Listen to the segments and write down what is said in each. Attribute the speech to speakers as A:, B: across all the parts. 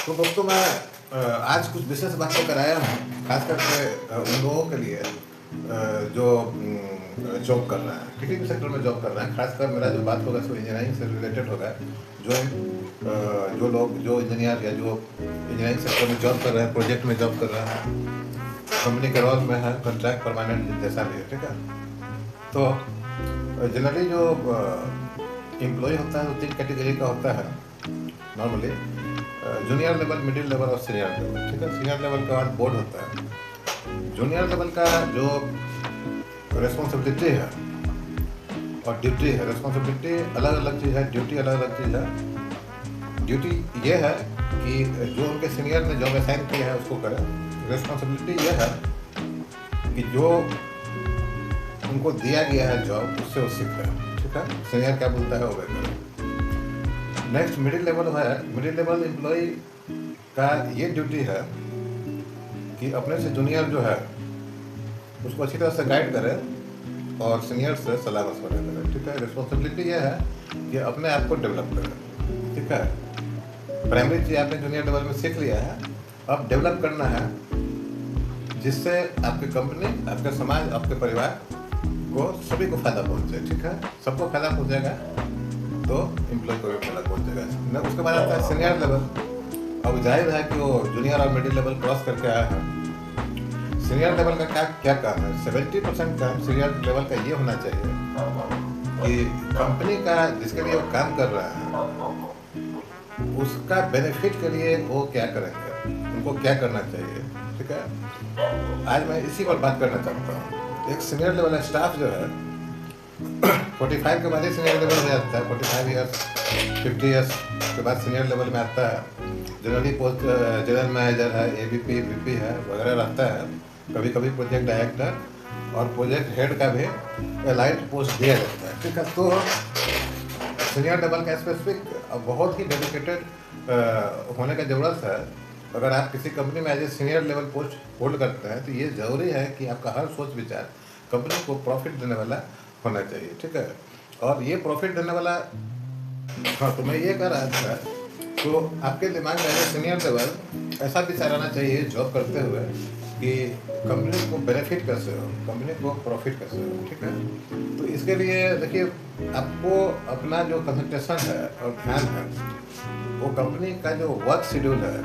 A: तो दोस्तों मैं आज कुछ विशेष बातें कराया हूँ, खास करके उन लोगों के लिए जो जॉब कर रहा है, किसी भी सेक्टर में जॉब कर रहा है। खासकर मेरा जो बात होगा सो इंजीनियरिंग से रिलेटेड होगा। जो लोग जो इंजीनियर या जो इंजीनियरिंग सेक्टर में जॉब कर रहे हैं, प्रोजेक्ट में जॉब कर रहे हैं, कंपनी के रोल में है, कॉन्ट्रैक्ट परमानेंट जैसा भी है, ठीक है। तो जनरली जो एम्प्लॉय होता है वो 3 कैटेगरी का होता है normally. Junior level, middle level और सीनियर लेवल, ठीक है। सीनियर लेवल के बाद बोर्ड होता है। जूनियर लेवल का जो रिस्पॉन्सिबिलिटी है और ड्यूटी है, रिस्पॉन्सिबिलिटी अलग अलग चीज़ है, ड्यूटी अलग अलग चीज़ है। ड्यूटी ये है कि जो उनके सीनियर ने जॉब असाइन किया है उसको करें। रिस्पॉन्सिबिलिटी ये है कि जो उनको दिया गया है जॉब उससे वो सीखें, ठीक है। सीनियर क्या बोलता है वो करें। नेक्स्ट मिडिल लेवल है। मिडिल लेवल एम्प्लॉय का ये ड्यूटी है कि अपने से जूनियर जो है उसको अच्छी तरह से गाइड करें और सीनियर से सलाह मशवरा करें, ठीक है। रिस्पॉन्सिबिलिटी ये है कि अपने आप को डेवलप करें, ठीक है। प्राइमरी चीज़ आपने जूनियर लेवल में सीख लिया है, अब डेवलप करना है जिससे आपकी कंपनी, आपके समाज, आपके परिवार को, सभी को फायदा पहुँचे, ठीक है। सबको फायदा पहुँचेगा तो एम्प्लॉय को भी फायदा पहुँचेगा। उसके बाद आता है सीनियर लेवल। अब जाहिर है कि वो जूनियर और मिडिल लेवल क्रॉस करके आया है। सीनियर लेवल का क्या काम है? 70% काम सीनियर लेवल का ये होना चाहिए कि कंपनी का जिसके लिए वो काम कर रहा है उसका बेनिफिट के लिए वो क्या करेंगे, उनको क्या करना चाहिए, ठीक है। आज मैं इसी पर बात करना चाहता हूँ। एक सीनियर लेवल स्टाफ जो है 45 के बाद ही सीनियर लेवल में आता है। 45 ईयर्स 50 ईयर्स के बाद सीनियर लेवल में आता है। जनरली पोस्ट जनरल मैनेजर है, एबीपी, वीपी है वगैरह रहता है। कभी कभी प्रोजेक्ट डायरेक्टर और प्रोजेक्ट हेड का भी एलाइट पोस्ट दिया जाता है, ठीक है। तो सीनियर लेवल का स्पेसिफिक बहुत ही डेडिकेटेड होने का ज़रूरत है। अगर आप किसी कंपनी में as a senior level post hold करते हैं तो ये ज़रूरी है कि आपका हर सोच विचार कंपनी को प्रॉफिट देने वाला होना चाहिए, ठीक है। और ये प्रॉफिट देने वाला, हाँ, तो मैं ये कह रहा था, तो आपके दिमाग में सीनियर लेवल ऐसा विचार आना चाहिए जॉब करते हुए कि कंपनी को बेनिफिट कैसे हो, कंपनी को प्रॉफिट कैसे हो, ठीक है। तो इसके लिए देखिए, आपको अपना जो कंसंट्रेशन है और ध्यान है वो कंपनी का जो वर्क शेड्यूल है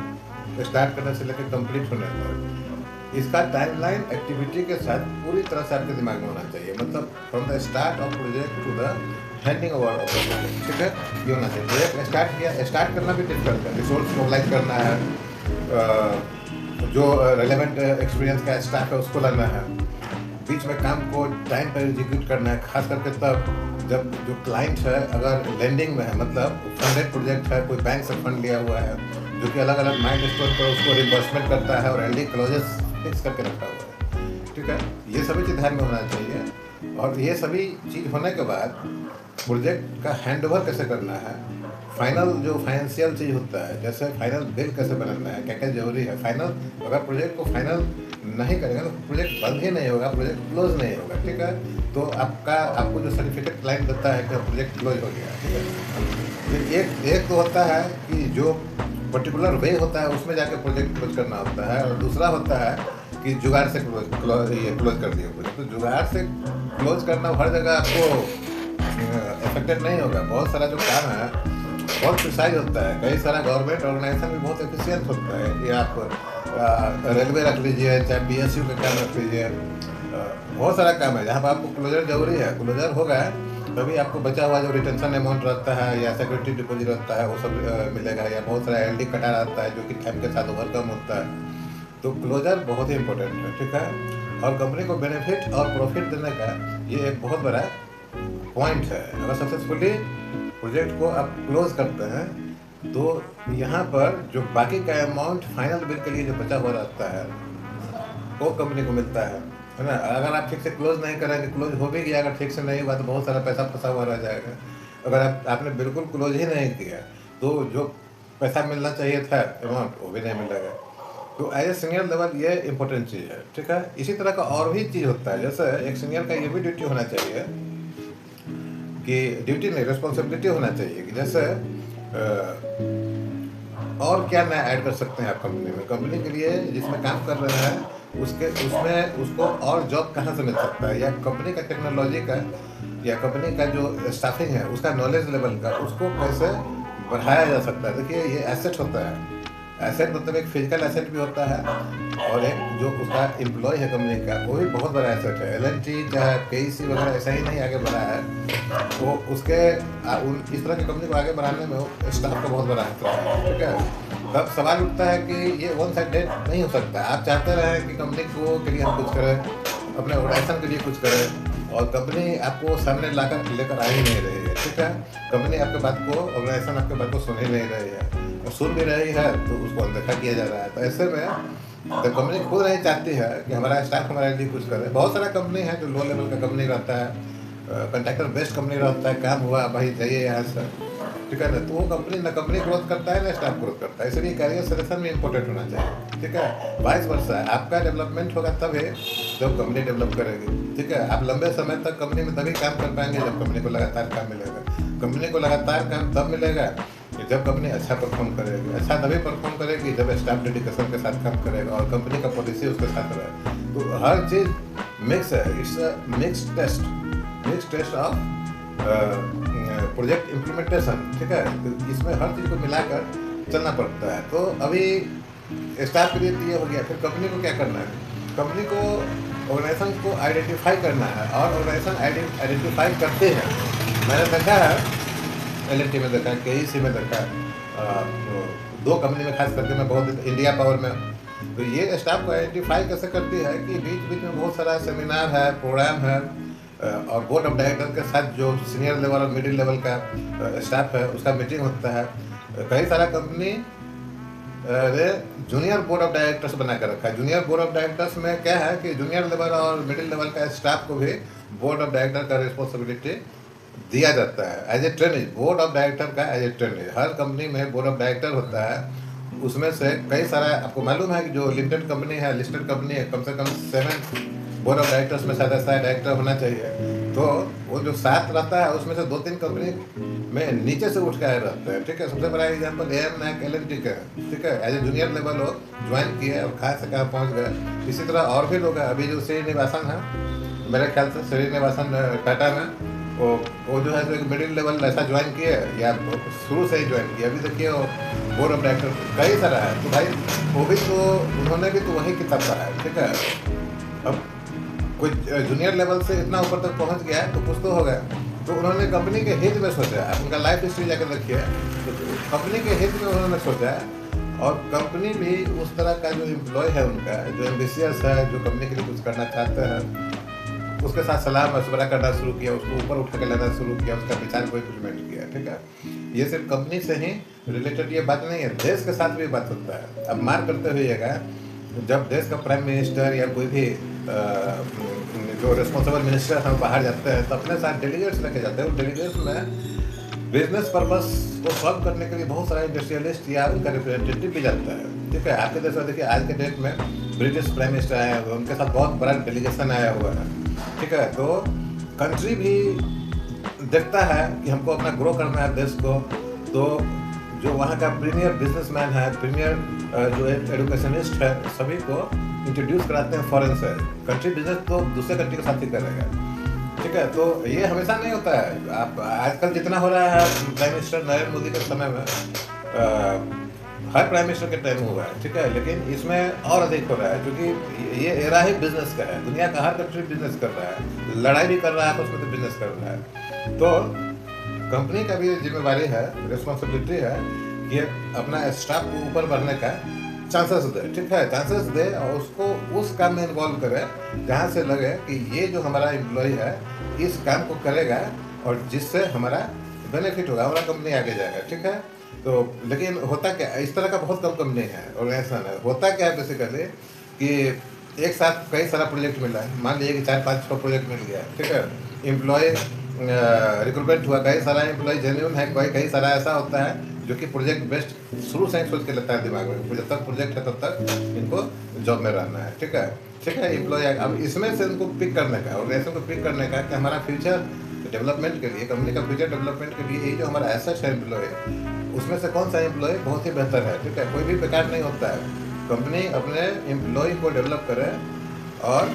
A: स्टार्ट करने से लेकर कंप्लीट होने तक, इसका टाइमलाइन एक्टिविटी के साथ पूरी तरह से आपके दिमाग में होना चाहिए। मतलब from the start of project to the handing over of the project, ठीक है। ये होना चाहिए। प्रोजेक्ट स्टार्ट किया, स्टार्ट करना भी डिफिकल्ट है, रिसोर्स मोबिलाइज करना है, जो रेलेवेंट एक्सपीरियंस का स्टाफ है उसको लाना है, बीच में काम को टाइम पर एग्जीक्यूट करना है। खास करके तब जब जो क्लाइंट है अगर लैंडिंग में है, मतलब फंडेड प्रोजेक्ट है, कोई बैंक से फंड लिया हुआ है जो कि अलग अलग माइलस्टोन पर उसको रिइंबर्समेंट करता है और एलडी क्लोजेस फिक्स करके रखा हुआ है, ठीक है। ये सभी चीज़ ध्यान में होना चाहिए। और ये सभी चीज़ होने के बाद प्रोजेक्ट का हैंड ओवर कैसे करना है, फाइनल जो फाइनेंशियल चीज़ होता है, जैसे फाइनल बिल कैसे बनाना है, क्या क्या जरूरी है। फाइनल, अगर प्रोजेक्ट को फाइनल नहीं करेंगे तो प्रोजेक्ट बंद ही नहीं होगा, प्रोजेक्ट क्लोज नहीं होगा, ठीक है। तो आपको जो सर्टिफिकेट क्लाइंट देता है कि प्रोजेक्ट क्लोज हो गया, ठीक है। एक तो होता है कि जो पर्टिकुलर वे होता है उसमें जाकर प्रोजेक्ट क्लोज करना होता है, और दूसरा होता है कि जुगाड़ से क्लोज कर दिया प्रोजेक्ट। तो जुगाड़ से क्लोज करना हर जगह आपको इफेक्टेड नहीं होगा। बहुत सारा जो काम है बहुत प्रिसाइज होता है। कई सारा गवर्नमेंट ऑर्गेनाइजेशन भी बहुत एफिशिएंट होता है कि आप रेलवे रख लीजिए, चाहे पीएसयू का काम रख लीजिए, बहुत सारा काम है जहाँ पर आपको क्लोजर जरूरी है। क्लोजर होगा तभी आपको बचा हुआ जो रिटेंशन अमाउंट रहता है या सिक्योरिटी डिपॉजिट रहता है वो सब मिलेगा, या बहुत सारा एलडी कटा रहता है जो कि टाइम के साथ ओवरकम होता है। तो क्लोजर बहुत ही इंपॉर्टेंट है, ठीक है। और कंपनी को बेनिफिट और प्रॉफिट देने का ये एक बहुत बड़ा पॉइंट है। अगर सक्सेसफुली प्रोजेक्ट को आप क्लोज करते हैं तो यहाँ पर जो बाकी का अमाउंट फाइनल बिल के लिए जो बचा हुआ रहता है वो कंपनी को मिलता है ना। अगर आप ठीक से क्लोज नहीं करेंगे, क्लोज हो भी गया अगर ठीक से नहीं हुआ तो बहुत सारा पैसा फंसा हुआ रह जाएगा। अगर आपने बिल्कुल क्लोज ही नहीं किया तो जो पैसा मिलना चाहिए था अमाउंट वो भी नहीं मिलेगा। तो एज ए सीनियर लेवल ये इंपॉर्टेंट चीज़ है, ठीक है। इसी तरह का और भी चीज़ होता है, जैसे एक सीनियर का ये भी ड्यूटी होना चाहिए कि ड्यूटी नहीं, रिस्पॉन्सिबिलिटी होना चाहिए कि जैसे और क्या नया ऐड कर सकते हैं आप कंपनी में, कंपनी के लिए जिसमें काम कर रहे हैं उसमें उसको और जॉब कहाँ से मिल सकता है, या कंपनी का टेक्नोलॉजी का या कंपनी का जो स्टाफिंग है उसका नॉलेज लेवल का उसको कैसे बढ़ाया जा सकता है। देखिए ये एसेट होता है, एसेट मतलब एक फिजिकल एसेट भी होता है और एक जो उसका एम्प्लॉय है कंपनी का वो भी बहुत बड़ा एसेट है। एल&टी चाहे KEC वगैरह ऐसा ही नहीं आगे बढ़ा है, वो उसके इस तरह की कंपनी को आगे बढ़ाने में वो स्टाफ का बहुत बड़ा हाथ रहा है। ठीक है, तब सवाल उठता है कि ये वन साइडेड नहीं हो सकता। आप चाहते रहे कि कंपनी को के लिए हम कुछ करें, अपने ऑर्गेनाइजेशन के लिए कुछ करें, और कंपनी आपको सामने लाकर लेकर आ ही नहीं रही है। ठीक है, कंपनी आपके बात को, ऑर्गेनाइजेशन आपके बात को सुन ही नहीं रही है, और सुन भी रही है तो उसको अनदेखा किया जा रहा है। तो ऐसे में तो कंपनी खुद नहीं चाहती है कि हमारा स्टाफ हमारे लिए कुछ करे। बहुत सारा कंपनी है जो लो लेवल का कंपनी रहता है, कंट्रैक्टर बेस्ड कंपनी रहता है, काम हुआ भाई जाइए यहाँ से, ठीक है ना। तो वो कंपनी ग्रोथ करता है ना स्टाफ ग्रोथ करता है, इसलिए कैरियर सिलेक्शन में इंपॉर्टेंट होना चाहिए। ठीक है, वाइस वर्सा आपका डेवलपमेंट होगा तभी जब कंपनी डेवलप करेगी। ठीक है, आप लंबे समय तक कंपनी में तभी काम कर पाएंगे जब कंपनी को लगातार काम मिलेगा। कंपनी को लगातार काम तब मिलेगा कि जब कंपनी अच्छा परफॉर्म करेगी। अच्छा तभी परफॉर्म करेगी जब स्टाफ डेडिकेशन के साथ काम करेगा और कंपनी का पॉलिसी उसके साथ रहे। तो हर चीज़ मिक्स है, it's mix taste of project implementation. ठीक है, तो इसमें हर चीज़ को मिलाकर चलना पड़ता है। तो अभी स्टाफ के लिए तो ये हो गया, फिर कंपनी को क्या करना है, कंपनी को ऑर्गेनाइजेशन को आइडेंटिफाई करना है, और ऑर्गेनाइजेशन आइडेंटिफाई करते हैं। मैंने देखा है L&T में देखा है, KEC में देखा है, दो कंपनी में खास करके मैं बहुत इंडिया पावर में। तो ये स्टाफ को आइडेंटिफाई कैसे करती है कि बीच बीच में बहुत सारा सेमिनार है, प्रोग्राम है, और बोर्ड ऑफ डायरेक्टर के साथ जो सीनियर लेवल और मिडिल लेवल का स्टाफ है उसका मीटिंग होता है। कई सारा company junior board of directors बना कर रखा है। जूनियर बोर्ड ऑफ डायरेक्टर्स में क्या है कि जूनियर लेवल और मिडिल लेवल का स्टाफ को भी बोर्ड ऑफ डायरेक्टर का रिस्पॉन्सिबिलिटी दिया जाता है as a training. Board of director का एज ए ट्रेनिंग, हर कंपनी में बोर्ड ऑफ डायरेक्टर होता है। उसमें से कई सारा, आपको मालूम है कि जो लिमिटेड कंपनी है, लिस्टेड कंपनी है, कम से कम 7 बोर्ड ऑफ डायरेक्टर्स में शायद ऐसा डायरेक्टर होना चाहिए। तो वो जो 7 रहता है उसमें से 2-3 कंपनी में नीचे से उठ के आए रहते हैं। ठीक है, सबसे बड़ा एग्जाम्पल AM L&T का है। ठीक है, एज ए जूनियर लेवल हो ज्वाइन किए और कहाँ से कहाँ पहुँच गए। इसी तरह और भी लोग हैं। अभी जो श्रीनिवासन है, मेरे ख्याल से श्रीनिवासन टाटा में, वो जो है जो एक मिडिल लेवल ऐसा ज्वाइन किए या शुरू से ही ज्वाइन किया। अभी देखिए वो बोर्ड ऑफ डायरेक्टर कई सारा है। तो भाई वो भी तो, उन्होंने भी तो वही किताब पढ़ा है। ठीक है, अब कोई जूनियर लेवल से इतना ऊपर तक पहुंच गया है तो कुछ तो होगा। तो उन्होंने कंपनी के हित में सोचा, आप उनका लाइफ हिस्ट्री जाकर देखिए, तो कंपनी के हित में उन्होंने सोचा, और कंपनी भी उस तरह का जो एम्प्लॉय है उनका, जो एम्बिशियस है, जो कंपनी के लिए कुछ करना चाहते हैं, उसके साथ सलाह मशवरा करना शुरू किया, उसको ऊपर उठ कर लाना शुरू किया, उसका विचार को इम्प्लीमेंट किया। ठीक है, ये सिर्फ कंपनी से ही रिलेटेड ये बात नहीं है, देश के साथ भी बात होता है। अब मार करते हुएगा जब देश का प्राइम मिनिस्टर या कोई भी जो रिस्पॉन्सिबल मिनिस्टर हम बाहर जाते हैं तो अपने साथ डेलीगेट्स लेके जाते हैं। उस डेलीगेट्स में बिजनेस पर्पस को सॉल्व करने के लिए बहुत सारा इंडस्ट्रियलिस्ट या उनका रिप्रेजेंटेटिव भी जाता है। ठीक है, आपके देश में देखिए आज के डेट में ब्रिटिश प्राइम मिनिस्टर आए हुए, उनके साथ बहुत बड़ा डेलीगेशन आया हुआ है। ठीक है, तो कंट्री भी देखता है कि हमको अपना ग्रो करना है देश को, तो जो वहाँ का प्रीमियर बिजनेसमैन है, प्रीमियर जो एडुकेशनिस्ट है, सभी को इंट्रोड्यूस कराते हैं फॉरेन से। कंट्री बिजनेस तो दूसरे कंट्री के साथ ही करेगा। ठीक है, तो ये हमेशा नहीं होता है। आप आजकल जितना हो रहा है प्राइम मिनिस्टर नरेंद्र मोदी के समय में, हर प्राइम मिनिस्टर के टाइम हुआ है। ठीक है, लेकिन इसमें और अधिक हो रहा है क्योंकि ये एरा ही बिजनेस का है। दुनिया का हर कंट्री बिजनेस कर रहा है, लड़ाई भी कर रहा है, आपस में तो बिजनेस कर रहा है। तो कंपनी का भी जिम्मेवारी है, रिस्पॉन्सिबिलिटी है कि अपना स्टाफ को ऊपर बढ़ने का चांसेस दे। ठीक है, चांसेस दे और उसको उस काम में इन्वॉल्व करे जहाँ से लगे कि ये जो हमारा एम्प्लॉय है इस काम को करेगा और जिससे हमारा बेनिफिट होगा, हमारा कंपनी आगे जाएगा। ठीक है, तो लेकिन होता क्या, इस तरह का बहुत कम कंपनी है, ऑर्गेनाइजेशन है। होता क्या है बेसिकली कि एक साथ कई सारा प्रोजेक्ट मिला है, मान लीजिए कि 4-5-6 प्रोजेक्ट मिल गया। ठीक है, एम्प्लॉय रिक्रूटमेंट हुआ, कई सारा एम्प्लॉय जेन्युइन है, कई सारा ऐसा होता है जो कि प्रोजेक्ट बेस्ट शुरू से ही सोच के लेता है दिमाग में, जब तक प्रोजेक्ट है तब तक इनको जॉब में रहना है। ठीक है, एम्प्लॉय अब इसमें से उनको पिक करने का, ऑर्गेनाइजेशन को पिक करने का कि हमारा फ्यूचर डेवलपमेंट के लिए, कंपनी का फ्यूचर डेवलपमेंट के लिए ये जो हमारा एसेट है एम्प्लॉय, उसमें से कौन सा एम्प्लॉय बहुत ही बेहतर है, ठीक है। कोई भी बेकार नहीं होता है। कंपनी अपने एम्प्लॉय को डेवलप करे और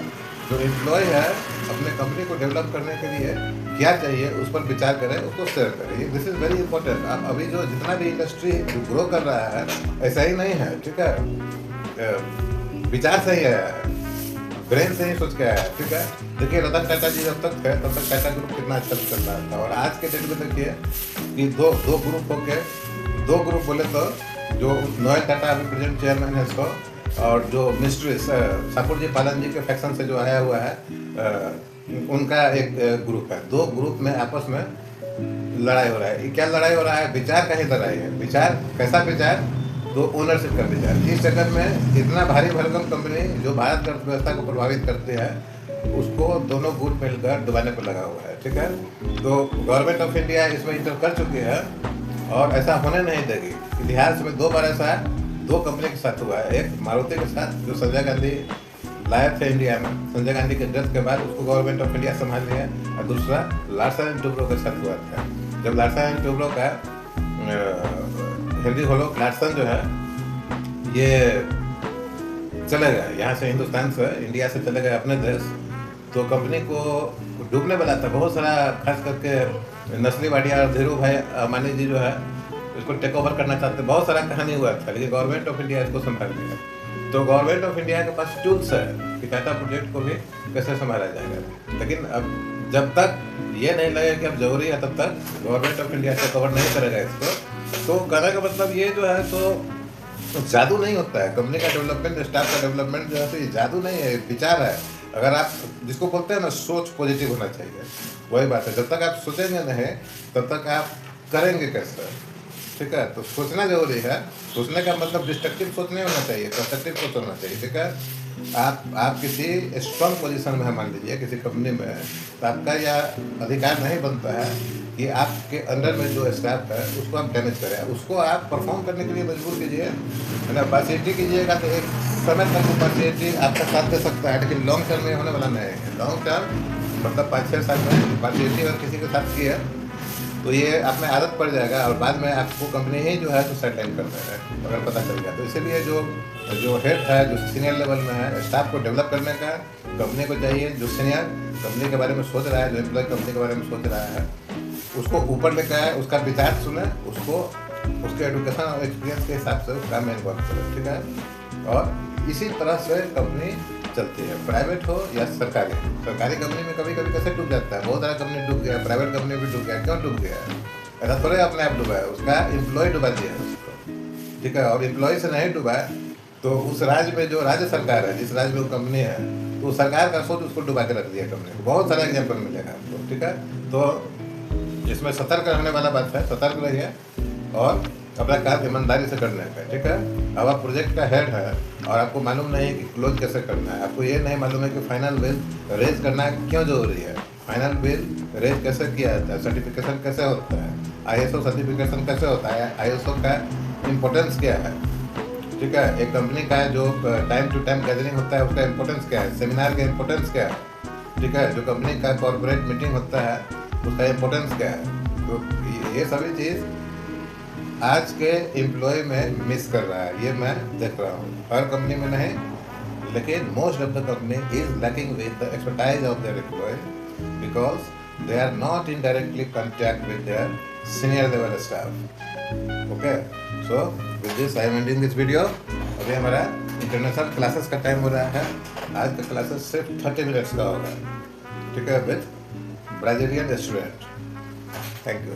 A: जो एम्प्लॉय है अपने कंपनी को डेवलप करने के लिए क्या चाहिए उस पर विचार करें, उसको शेयर करें। This is very important. आप अभी जो जितना भी इंडस्ट्री जो ग्रो कर रहा है ऐसा ही नहीं है, ठीक है। विचार से ही आया है, ब्रेन से ही सोच के आया है, ठीक है। देखिए रतन टाटा जी जब तक थे तब तक टाटा ग्रुप कितना अच्छा चल रहा था, और आज के डेट में देखिए कि दो ग्रुप हो के, दो ग्रुप बोले तो जो नोएल टाटा अभी प्रेजेंट चेयरमैन है इसको, और जो मिस्ट्री साकुर जी पालन जी के फैक्शन से जो आया हुआ है उनका एक ग्रुप है। दो ग्रुप में आपस में लड़ाई हो रहा है। क्या लड़ाई हो रहा है? विचार का ही लड़ाई है। विचार कैसा विचार? तो ओनरशिप का विचार। इस चक्कर में इतना भारी भरकम कंपनी जो भारत की अर्थव्यवस्था को प्रभावित करती है उसको दोनों गुट मिलकर दबाने पर लगा हुआ है, ठीक है। तो गवर्नमेंट ऑफ इंडिया इसमें इंटर कर चुकी है और ऐसा होने नहीं देगी। इतिहास में 2 बार ऐसा 2 कंपनी के साथ हुआ है। एक मारुति के साथ जो संजय गांधी लाए थे इंडिया में, संजय गांधी के डेथ के बाद उसको गवर्नमेंट ऑफ इंडिया संभाल लिया, और दूसरा लार्सन एंड टुब्रो के साथ हुआ था। जब लार्सन एंड टुब्रो का हेनरी होलोक लार्सन जो है ये चले गए यहाँ से, हिंदुस्तान से, इंडिया से चले गए अपने देश, तो कंपनी को डूबने वाला था। बहुत सारा खास करके नस्ली वाडिया और धीरू भाई अमानी जी जो है इसको टेक ओवर करना चाहते, बहुत सारा कहानी हुआ था, लेकिन गवर्नमेंट ऑफ इंडिया इसको संभाल लिया। तो गवर्नमेंट ऑफ इंडिया के पास टूल्स है कि टाटा प्रोजेक्ट को भी कैसे संभाला जाएगा। लेकिन अब जब तक ये नहीं लगेगा कि अब जरूरी है तब तक गवर्नमेंट ऑफ इंडिया से कवर नहीं करेगा इसको। तो कहने का मतलब ये जो है तो जादू नहीं होता है। कंपनी का डेवलपमेंट, स्टाफ का डेवलपमेंट जो है तो ये जादू नहीं है, विचार है। अगर आप जिसको बोलते हैं ना सोच पॉजिटिव होना चाहिए, वही बात है। जब तक आप सोचेंगे नहीं तब तक आप करेंगे कैसे, ठीक है। तो सोचना जरूरी है। सोचने का मतलब डिस्ट्रक्टिव सोच नहीं होना चाहिए, कंस्ट्रक्टिव सोच होना चाहिए, ठीक है। आप किसी स्ट्रॉन्ग पोजीशन में है, मान लीजिए किसी कंपनी में है, तो आपका यह अधिकार नहीं बनता है कि आपके अंडर में जो स्टाफ है उसको आप डैमेज करें, उसको आप परफॉर्म करने के लिए मजबूर कीजिए, है ना। पार्शियलिटी कीजिएगा तो एक समय तक वो पार्शियलिटी आपका साथ दे सकता है, लेकिन लॉन्ग टर्म में होने वाला नहीं है। लॉन्ग टर्म मतलब 5-6 साल में पार्शियलिटी अगर किसी के साथ की है तो ये आप में आदत पड़ जाएगा, और बाद में आपको कंपनी ही जो है तो सेटल कर देगा अगर पता चल गया। तो इसीलिए जो हेड है, जो सीनियर लेवल में है, स्टाफ को डेवलप करने का कंपनी को चाहिए। जो सीनियर कंपनी के बारे में सोच रहा है, जो एम्प्लॉय कंपनी के बारे में सोच रहा है, उसको ऊपर लेकर आए, उसका विचार सुने, उसको उसके एजुकेशन और एक्सपीरियंस के हिसाब से उसका में इन्वॉल्व करें, ठीक है। और इसी तरह से कंपनी चलती है, प्राइवेट हो या सरकारी। सरकारी कंपनी में कभी कभी कैसे डूब जाता है, बहुत सारा कंपनी डूब गया, प्राइवेट कंपनी भी डूब गया। क्यों डूब गया? ऐसा थोड़े अपने आप डूबा है, उसका एम्प्लॉय डुबा दिया है उसको, ठीक है। और एम्प्लॉय से नहीं डूबा है तो उस राज्य में जो राज्य सरकार है, जिस राज्य में वो कंपनी है, तो सरकार का सोच उसको डुबा के रख दिया कंपनी को। बहुत सारा एग्जाम्पल मिलेगा आपको, ठीक है। तो इसमें सतर्क रहने वाला बात है, सतर्क रहिए और अपना काम ईमानदारी से करने का, ठीक है। अब आप प्रोजेक्ट का हेड है और आपको मालूम नहीं है कि क्लोज कैसे करना है, आपको ये नहीं मालूम है कि फाइनल बिल रेज करना क्यों जरूरी है, फाइनल बिल रेज कैसे किया जाता है, सर्टिफिकेशन कैसे होता है, ISO सर्टिफिकेशन कैसे होता है, ISO का इम्पोर्टेंस क्या है, ठीक है। एक कंपनी का जो टाइम टू टाइम गैदरिंग होता है उसका इम्पोर्टेंस क्या है, सेमिनार का इम्पोर्टेंस क्या है, ठीक है। जो कंपनी का कॉर्पोरेट मीटिंग होता है उसका इम्पोर्टेंस क्या है। तो ये सभी चीज़ आज के एम्प्लॉय में मिस कर रहा है, ये मैं देख रहा हूँ। हर कंपनी में नहीं, लेकिन most of the company is lacking with the expertise of their employ because they are not in directly contact with their senior level staff. Okay, so with this I am ending this video. अभी हमारा international classes का time हो रहा है। आज का classes सिर्फ 30 minutes का होगा, ठीक है, with Brazilian student. Thank you.